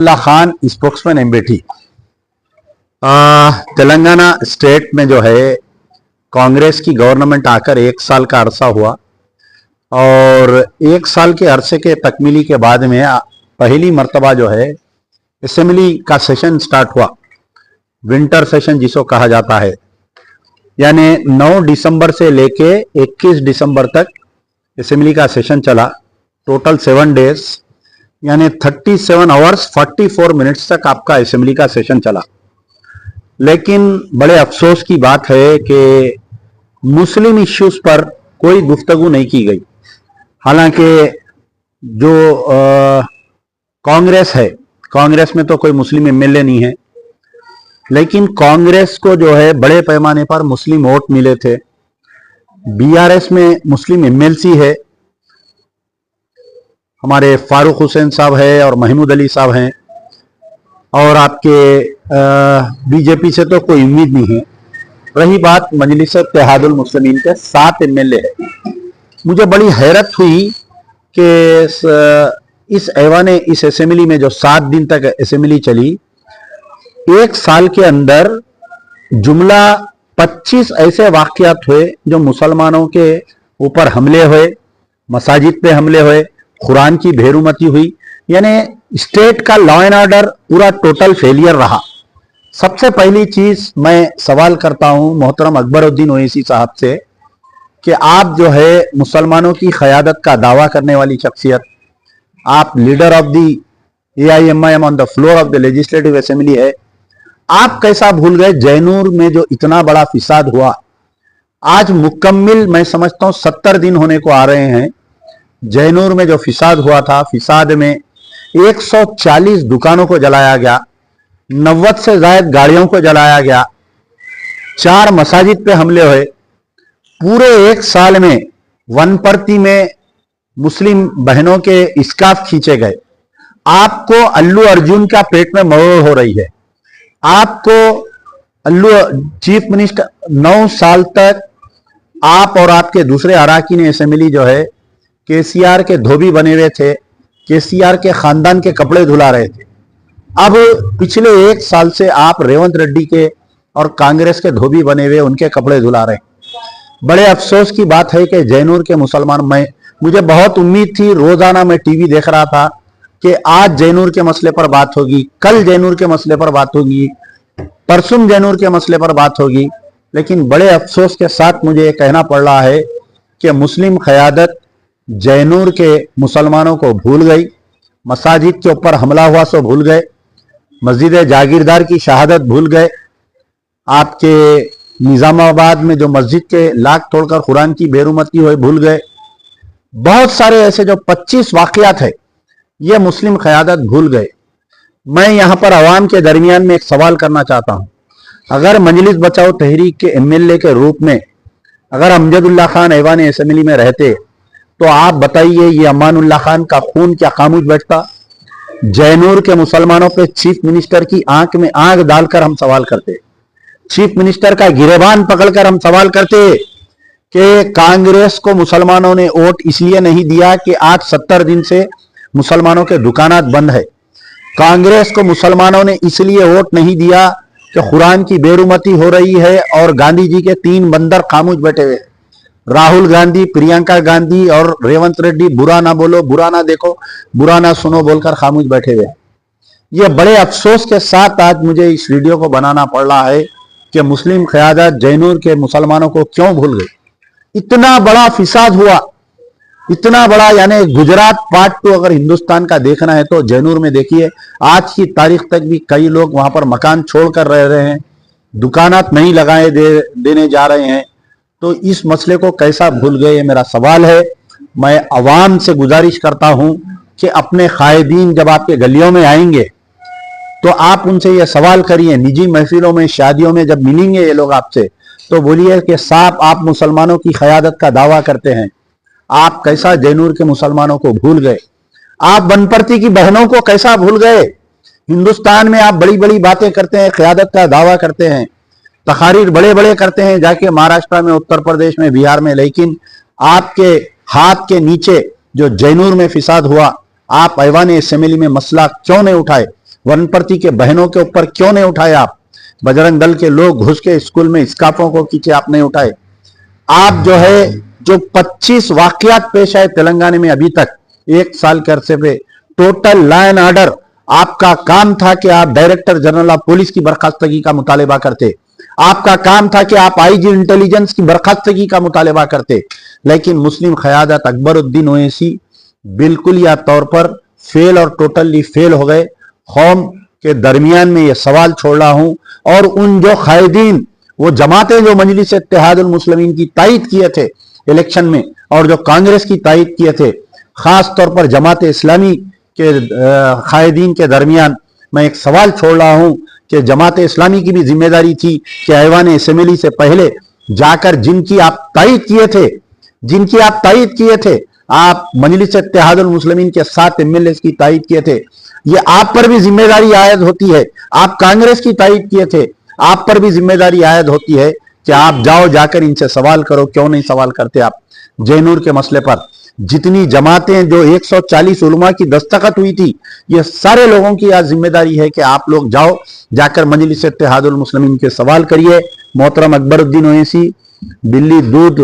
Abdullah Khan spokesman MBT. Telangana state में जो है कांग्रेस की गवर्नमेंट आकर 1 साल का अरसा हुआ और 1 साल के अरसे के तकमीली के बाद में पहली मर्तबा जो है असेंबली का सेशन स्टार्ट हुआ। विंटर सेशन जिसको कहा जाता है, यानी 9 दिसंबर से लेके 21 दिसंबर तक असेंबली का सेशन चला। टोटल 7 डेज यानी 37 आवर्स 44 मिनट्स तक आपका असेंबली का सेशन चला। लेकिन बड़े अफसोस की बात है कि मुस्लिम इश्यूज पर कोई गुफ्तगू नहीं की गई। हालांकि जो कांग्रेस है, कांग्रेस में तो कोई मुस्लिम एमएलए नहीं है, लेकिन कांग्रेस को जो है बड़े पैमाने पर मुस्लिम वोट मिले थे। बीआरएस में मुस्लिम एमएलसी है, हमारे फारूक हुसैन साहब है और महमूद अली साहब हैं, और आपके बीजेपी से तो कोई उम्मीद नहीं है। रही बात मजलिस इत्तेहादुल मुस्लिमीन के 7 एमएलए है। मुझे बड़ी हैरत हुई कि इस असेंबली में जो 7 दिन तक असेंबली चली, 1 साल के अंदर जुमला 25 ऐसे वाकयात हुए जो मुसलमानों के ऊपर हमले हुए, मसाजिद पे हमले हुए, कुरान की बेरुमती हुई, यानी स्टेट का लॉ एंड ऑर्डर पूरा टोटल फेलियर रहा। सबसे पहली चीज मैं सवाल करता हूं मोहतरम अकबरुद्दीन ओवैसी साहब से कि आप जो है मुसलमानों की क़यादत का दावा करने वाली शख्सियत, आप leader of the AIMIM on the floor of the legislative assembly है, आप कैसा भूल गए जैनूर में जो इतना बड़ा फिसाद हुआ। आज मुकम्मिल मैं समझता हूं 70 दिन होने को आ रहे हैं। जैनूर में जो फिसाद हुआ था, फिसाद में 140 दुकानों को जलाया गया, 90 से ज्यादा गाड़ियों को जलाया गया, 4 मसाजिद पे हमले हुए। पूरे 1 साल में वनपर्ती में मुस्लिम बहनों के स्कार्फ खींचे गए। आपको अल्लू अर्जुन का पेट में मरोड़ हो रही है। आपको चीफ मिनिस्टर 9 साल तक आप और आपके दूसरे अराकीन असेंबली जो है केसीआर के धोबी बने हुए थे, केसीआर के खानदान के कपड़े धुला रहे थे। अब पिछले 1 साल से आप रेवंत रेड्डी के और कांग्रेस के धोबी बने हुए उनके कपड़े धुला रहे हैं। बड़े अफसोस की बात है कि जैनूर के मुसलमान, मुझे बहुत उम्मीद थी, रोजाना मैं टीवी देख रहा था कि आज जैनूर के मसले पर बात होगी, कल जैनूर के मसले पर बात होगी, परसों जैनूर के मसले पर बात होगी। लेकिन बड़े अफसोस के साथ मुझे ये कहना पड़ रहा है कि मुस्लिम क़यादत जैनूर के मुसलमानों को भूल गई, मसाजिद के ऊपर हमला हुआ सो भूल गए, मस्जिद जागीरदार की शहादत भूल गए, आपके निजामाबाद में जो मस्जिद के लाख तोड़कर कुरान की बेरुमती हुई भूल गए। बहुत सारे ऐसे जो 25 वाकयात है ये मुस्लिम क़यादत भूल गए। मैं यहां पर अवाम के दरमियान में एक सवाल करना चाहता हूं, अगर मजलिस बचाओ तहरीक के एमएलए के रूप में अगर अमजदुल्ला खान ऐवान असेंबली में रहते तो आप बताइए ये अमानुल्लाह खान का खून क्या खामोश बैठता? जैनूर के मुसलमानों पे चीफ मिनिस्टर की आंख में आंख डालकर हम सवाल करते, चीफ मिनिस्टर का गिरेबान पकड़कर हम सवाल करते कि कांग्रेस को मुसलमानों ने वोट इसलिए नहीं दिया कि आज 70 दिन से मुसलमानों के दुकानात बंद है। कांग्रेस को मुसलमानों ने इसलिए वोट नहीं दिया कि कुरान की बेरुमती हो रही है और गांधी जी के 3 बंदर खामोश बैठे हुए, राहुल गांधी, प्रियंका गांधी और रेवंत रेड्डी, बुरा ना बोलो, बुरा ना देखो, बुरा ना सुनो बोलकर खामोश बैठे हुए। ये बड़े अफसोस के साथ आज मुझे इस वीडियो को बनाना पड़ रहा है कि मुस्लिम क़यादत जैनूर के मुसलमानों को क्यों भूल गई। इतना बड़ा फिसाद हुआ, इतना बड़ा, यानी गुजरात पार्ट 2 अगर हिंदुस्तान का देखना है तो जैनूर में देखिए। आज की तारीख तक भी कई लोग वहां पर मकान छोड़कर रह रहे हैं, दुकानात नहीं लगाए देने जा रहे हैं। तो इस मसले को कैसा भूल गए, ये मेरा सवाल है। मैं अवाम से गुजारिश करता हूं कि अपने कायदीन जब आपके गलियों में आएंगे तो आप उनसे ये सवाल करिए, निजी महफिलों में, शादियों में जब मिलेंगे ये लोग आपसे, तो बोलिए कि साहब आप मुसलमानों की क़यादत का दावा करते हैं, आप कैसा जैनूर के मुसलमानों को भूल गए? आप बनपरती की बहनों को कैसा भूल गए? हिंदुस्तान में आप बड़ी बड़ी बातें करते हैं, क़यादत का दावा करते हैं, तकारीर बड़े बड़े करते हैं जाके महाराष्ट्र में, उत्तर प्रदेश में, बिहार में, लेकिन आपके हाथ के नीचे जो जैनूर में फिसाद हुआ, आप ऐवान असेंबली में मसला क्यों नहीं उठाए? वनप्रति के बहनों के ऊपर क्यों नहीं उठाए आप? बजरंग दल के लोग घुस के स्कूल में स्कार्फों को खींचे, आप नहीं उठाए। आप जो है जो 25 वाकयात पेश आए तेलंगाना में अभी तक 1 साल के अरसे पे, टोटल लॉ एंड ऑर्डर, आपका काम था कि आप डायरेक्टर जनरल ऑफ पुलिस की बर्खास्तगी का मुतालबा करते, आपका काम था कि आप आईजी इंटेलिजेंस की बर्खास्तगी का मुतालबा करते, लेकिन मुस्लिम क़यादत अकबरुद्दीन ओवैसी बिल्कुल या तौर पर फेल और टोटली फेल हो गए। कौम के दरमियान में यह सवाल छोड़ रहा हूं, और उन जो कायदीन, वो जमातें जो मजलिस इत्तेहादुल मुस्लिमीन की तायद किए थे इलेक्शन में, और जो कांग्रेस की तायद किए थे, खास तौर पर जमात इस्लामी के कायदीन के दरमियान मैं एक सवाल छोड़ रहा हूं कि जमात इस्लामी की भी जिम्मेदारी थी कि ऐवान असेंबली से पहले जाकर जिनकी आप तायद किए थे, आप मजलिस इत्तेहादुल मुस्लिमीन के 7 एमएलए की तायद किए थे, ये आप पर भी जिम्मेदारी आयद होती है। आप कांग्रेस की तायद किए थे, आप पर भी जिम्मेदारी आयद होती है कि आप जाकर इनसे सवाल करो। क्यों नहीं सवाल करते आप? जैनूर के मसले पर जितनी जमातें, जो 140 उलमा की दस्तखत हुई थी, ये सारे लोगों की आज जिम्मेदारी है कि आप लोग जाकर मजलिस इत्तेहादुल मुस्लिमीन के सवाल करिए। मोहतरम अकबरुद्दीन ओवैसी, बिल्ली दूध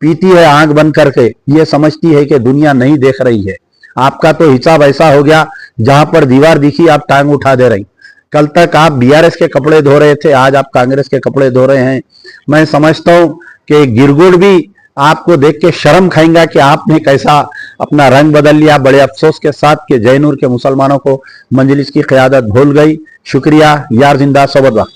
पीती है आंख बंद करके, ये समझती है कि दुनिया नहीं देख रही है। आपका तो हिसाब ऐसा हो गया, जहां पर दीवार दिखी आप टांग उठा दे रही। कल तक आप बीआरएस के कपड़े धो रहे थे, आज आप कांग्रेस के कपड़े धो रहे हैं। मैं समझता हूं कि गिरगुड़ भी आपको देख के शर्म खाएंगा कि आपने कैसा अपना रंग बदल लिया। बड़े अफसोस के साथ कि जैनूर के मुसलमानों को मजलिस की क़यादत भूल गई। शुक्रिया। यार जिंदा सबद वक्त।